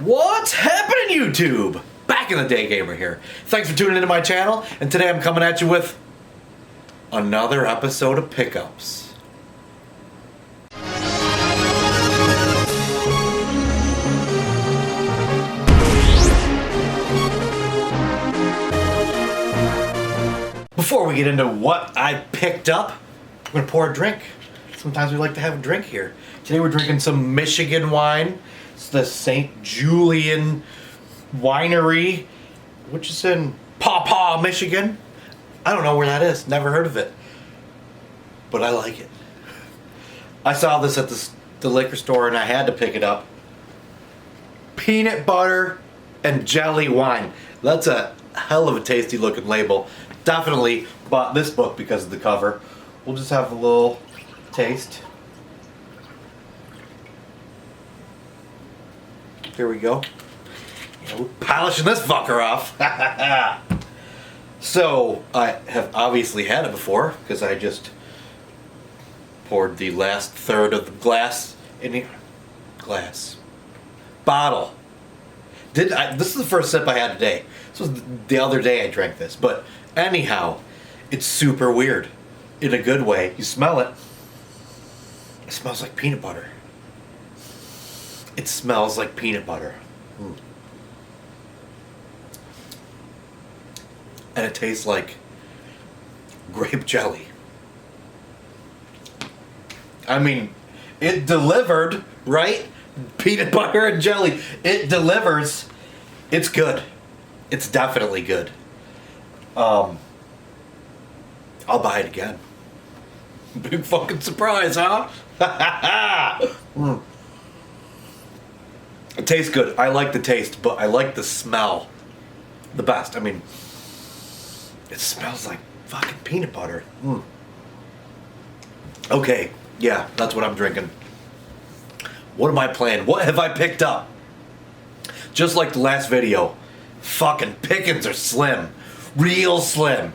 What's happening, YouTube? Back in the day gamer here. Thanks for tuning into my channel, and today I'm coming at you with another episode of Pickups. Before we get into what I picked up, I'm gonna pour a drink. Sometimes we like to have a drink here. Today we're drinking some Michigan wine. It's the St. Julian Winery, which is in Paw Paw, Michigan. I don't know where that is. Never heard of it. But I like it. I saw this at the liquor store and I had to pick it up. Peanut butter and jelly wine. That's a hell of a tasty looking label. Definitely bought this book because of the cover. We'll just have a little taste. Here we go. Yeah, we're polishing this fucker off. So, I have obviously had it before because I just poured the last third of the glass in here. Bottle. This is the first sip I had today. This was the other day I drank this. But anyhow, it's super weird. In a good way. You smell it. It smells like peanut butter. It smells like peanut butter. Mm. And it tastes like grape jelly. I mean, it delivered, right? Peanut butter and jelly. It delivers. It's good. It's definitely good. I'll buy it again. Big fucking surprise, huh? Mm. It tastes good. I like the taste, but I like the smell the best. I mean, it smells like fucking peanut butter. Mm. Okay, yeah, that's what I'm drinking. What am I playing? What have I picked up? Just like the last video, fucking pickings are slim. Real slim.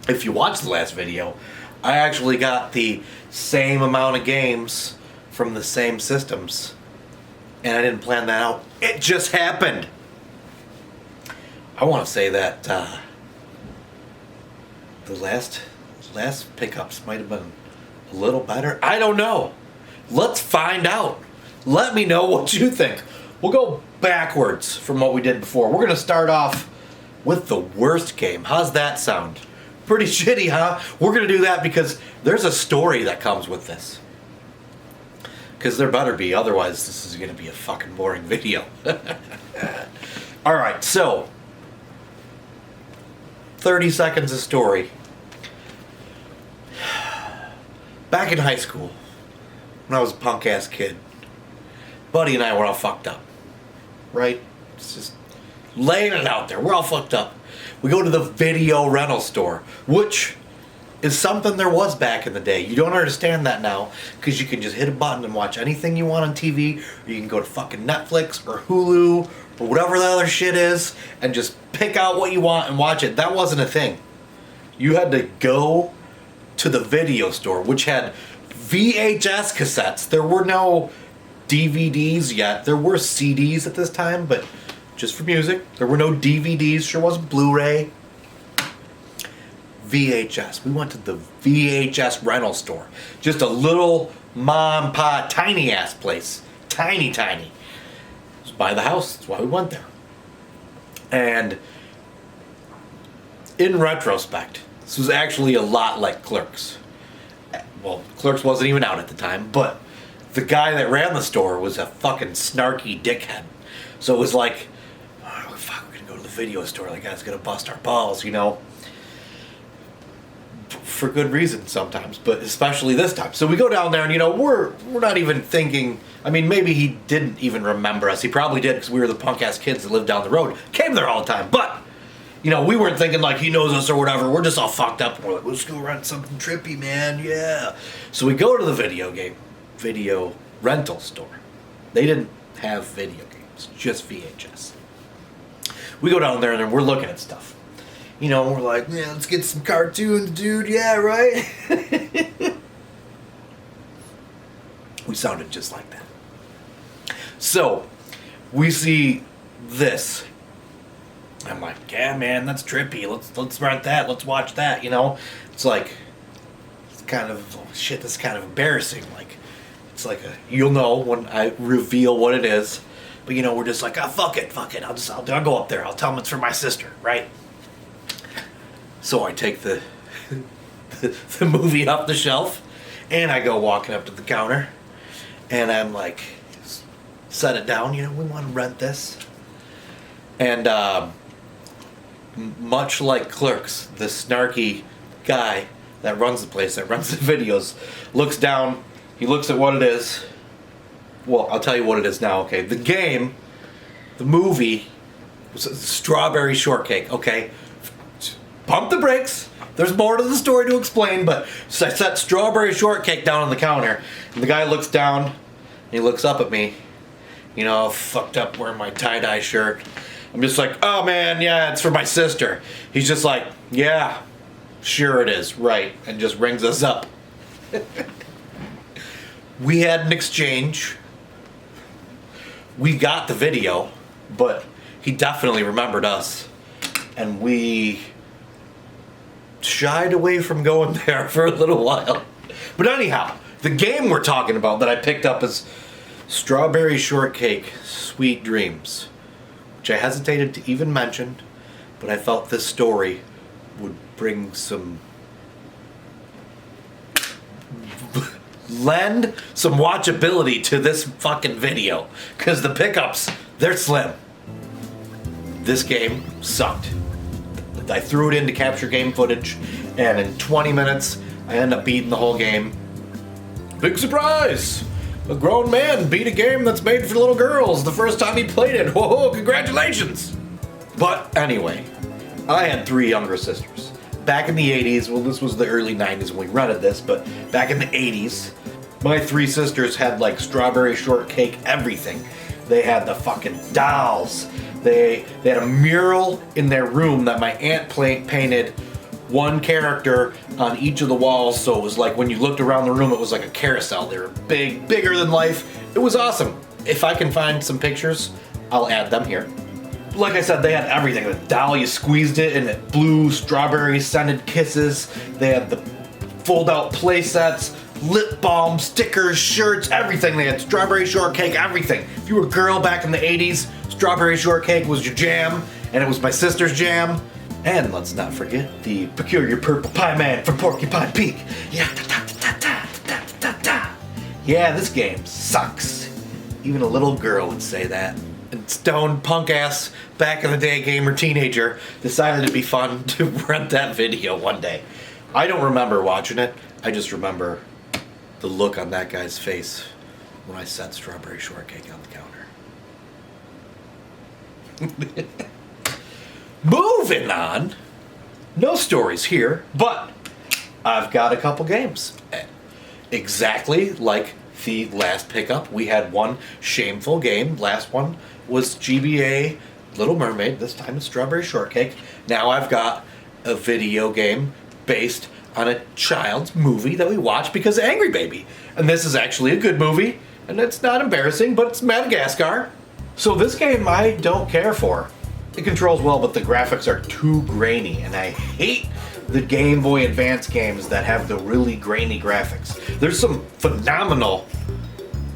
If you watched the last video, I actually got the same amount of games from the same systems. And I didn't plan that out. It just happened. I want to say that the last pickups might have been a little better. I don't know. Let's find out. Let me know what you think. We'll go backwards from what we did before. We're going to start off with the worst game. How's that sound? Pretty shitty, huh? We're going to do that because there's a story that comes with this. Because there better be, otherwise this is going to be a fucking boring video. Alright, so 30 seconds of story. Back in high school, when I was a punk ass kid, Buddy and I were all fucked up. Right? It's just laying it out there. We're all fucked up. We go to the video rental store, which is something there was back in the day. You don't understand that now because you can just hit a button and watch anything you want on TV, or you can go to fucking Netflix or Hulu or whatever the other shit is and just pick out what you want and watch it. That wasn't a thing. You had to go to the video store, which had VHS cassettes. There were no DVDs yet. There were CDs at this time, but just for music. There were no DVDs. Sure wasn't Blu-ray. VHS. We went to the VHS rental store. Just a little mom, pa, tiny ass place. Tiny. It was by the house. That's why we went there. And in retrospect, this was actually a lot like Clerks. Well, Clerks wasn't even out at the time, but the guy that ran the store was a fucking snarky dickhead. So it was like, oh, fuck, we're gonna go to the video store. The guy's gonna bust our balls, you know? For good reason sometimes, but especially this time. So we go down there and, you know, we're not even thinking, I mean, maybe he didn't even remember us. He probably did because we were the punk-ass kids that lived down the road. Came there all the time, but, you know, we weren't thinking like he knows us or whatever. We're just all fucked up. We're like, let's go rent something trippy, man, yeah. So we go to the video rental store. They didn't have video games, just VHS. We go down there and we're looking at stuff. You know, we're like, yeah, let's get some cartoons, dude. Yeah, right? We sounded just like that. So, we see this. I'm like, yeah, man, that's trippy. Let's rent that. Let's watch that. You know, it's like, it's kind of shit. That's kind of embarrassing. Like, it's like you'll know when I reveal what it is. But you know, we're just like, oh, fuck it. I'll go up there. I'll tell them it's for my sister, right? So I take the the movie off the shelf, and I go walking up to the counter, and I'm like, set it down. You know, we want to rent this, and much like Clerks, the snarky guy that runs the place, that runs the videos, looks down. He looks at what it is. Well, I'll tell you what it is now, okay? The game, the movie, was Strawberry Shortcake, okay? Pump the brakes. There's more to the story to explain, but so I set Strawberry Shortcake down on the counter, and the guy looks down, and he looks up at me, you know, fucked up wearing my tie-dye shirt. I'm just like, oh man, yeah, it's for my sister. He's just like, yeah, sure it is, right, and just rings us up. We had an exchange. We got the video, but he definitely remembered us, and we shied away from going there for a little while. But anyhow, the game we're talking about that I picked up is Strawberry Shortcake Sweet Dreams, which I hesitated to even mention, but I felt this story would bring some... lend some watchability to this fucking video, because the pickups, they're slim. This game sucked. I threw it in to capture game footage, and in 20 minutes I ended up beating the whole game. Big surprise! A grown man beat a game that's made for little girls the first time he played it. Whoa, congratulations! But anyway, I had 3 younger sisters. Back in the 80s, well, this was the early 90s when we rented this, but back in the 80s, my 3 sisters had like Strawberry Shortcake everything. They had the fucking dolls. They had a mural in their room that my aunt painted one character on each of the walls, so it was like when you looked around the room, it was like a carousel. They were big, bigger than life. It was awesome. If I can find some pictures, I'll add them here. Like I said, they had everything. The doll, you squeezed it and it blew strawberry scented kisses. They had the fold out play sets, lip balm, stickers, shirts, everything. They had Strawberry Shortcake, everything. If you were a girl back in the 80s, Strawberry Shortcake was your jam, and it was my sister's jam. And let's not forget the Peculiar Purple Pie Man from Porcupine Peak. Yeah, yeah, this game sucks. Even a little girl would say that. And stoned punk ass back in the day gamer teenager decided it'd be fun to rent that video one day. I don't remember watching it. I just remember the look on that guy's face when I set Strawberry Shortcake on the counter. Moving on. No stories here, but I've got a couple games. Exactly like the last pickup. We had one shameful game. Last one was GBA Little Mermaid. This time it's Strawberry Shortcake. Now I've got a video game based on a child's movie that we watched because of Angry Baby. And this is actually a good movie, and it's not embarrassing, but it's Madagascar. So this game I don't care for. It controls well, but the graphics are too grainy, and I hate the Game Boy Advance games that have the really grainy graphics. There's some phenomenal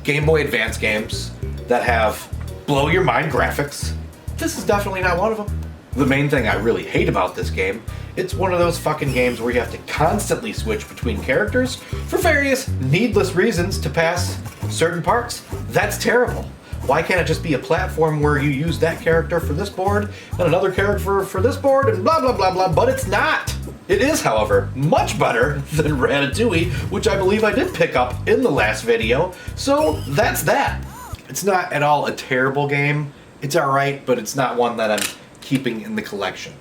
Game Boy Advance games that have blow your mind graphics. This is definitely not one of them. The main thing I really hate about this game, it's one of those fucking games where you have to constantly switch between characters for various needless reasons to pass certain parts. That's terrible. Why can't it just be a platform where you use that character for this board and another character for this board and blah, blah, blah, blah, but it's not. It is, however, much better than Ratatouille, which I believe I did pick up in the last video, so that's that. It's not at all a terrible game. It's alright, but it's not one that I'm keeping in the collection.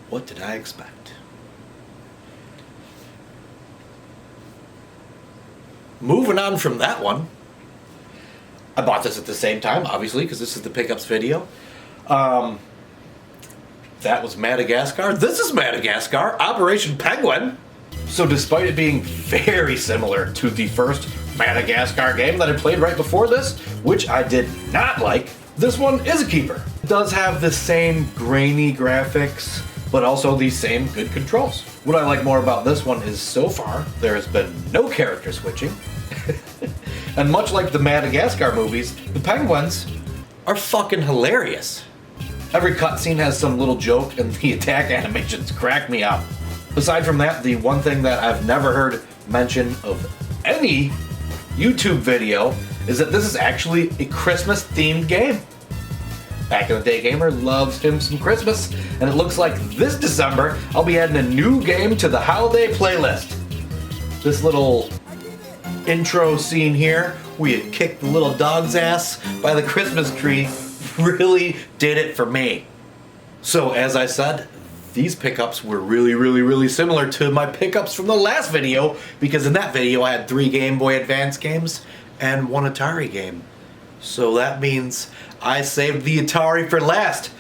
What did I expect? Moving on from that one, I bought this at the same time, obviously, because this is the pickups video. That was Madagascar. This is Madagascar, Operation Penguin. So despite it being very similar to the first Madagascar game that I played right before this, which I did not like. This one is a keeper. It does have the same grainy graphics, but also the same good controls. What I like more about this one is so far, there has been no character switching. And much like the Madagascar movies, the penguins are fucking hilarious. Every cutscene has some little joke and the attack animations crack me up. Aside from that, the one thing that I've never heard mention of any YouTube video is that this is actually a Christmas themed game. Back in the Day Gamer loves him some Christmas, and it looks like this December I'll be adding a new game to the holiday playlist. This little intro scene here, where you kick the little dog's ass by the Christmas tree, really did it for me. So as I said, these pickups were really similar to my pickups from the last video, because in that video I had 3 Game Boy Advance games and 1 Atari game. So that means I saved the Atari for last.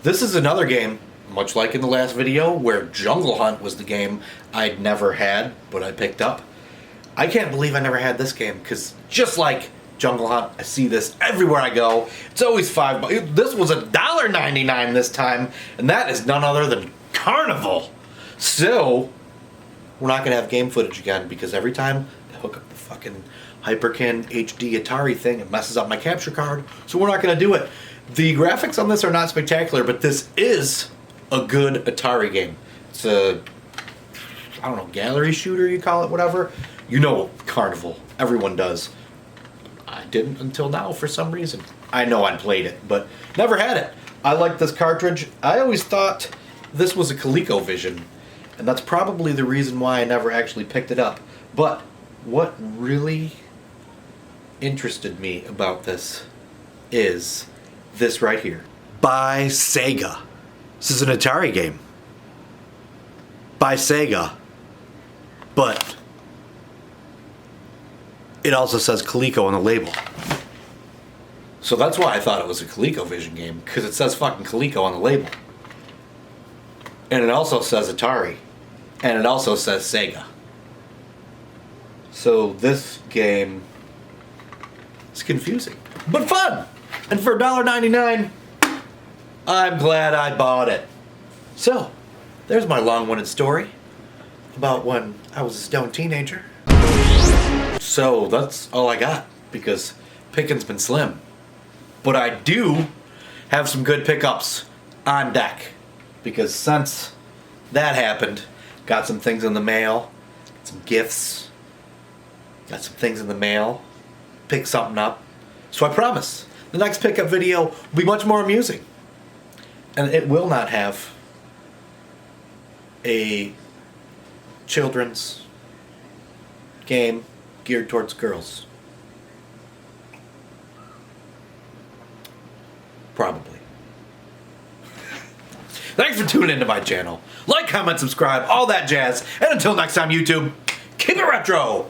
This is another game, much like in the last video, where Jungle Hunt was the game I'd never had, but I picked up. I can't believe I never had this game, because just like Jungle Hunt, I see this everywhere I go. It's always $5. This was $1.99 this time, and that is none other than Carnival. So, we're not going to have game footage again, because every time I hook up the fucking Hyperkin HD Atari thing, it messes up my capture card, so we're not going to do it. The graphics on this are not spectacular, but this is a good Atari game. It's a, I don't know, gallery shooter you call it, whatever. You know Carnival. Everyone does. I didn't until now for some reason. I know I played it, but never had it. I like this cartridge. I always thought this was a ColecoVision, and that's probably the reason why I never actually picked it up. But what really interested me about this is this right here. By Sega. This is an Atari game. By Sega. But it also says Coleco on the label. So that's why I thought it was a ColecoVision game, because it says fucking Coleco on the label. And it also says Atari. And it also says Sega. So this game is confusing, but fun! And for $1.99, I'm glad I bought it. So, there's my long-winded story about when I was a stoned teenager. So that's all I got, because picking's been slim. But I do have some good pickups on deck, because since that happened, got some things in the mail, some gifts, got some things in the mail, picked something up. So I promise, the next pickup video will be much more amusing. And it will not have a children's game geared towards girls. Probably. Thanks for tuning into my channel. Like, comment, subscribe, all that jazz. And until next time, YouTube, keep it retro!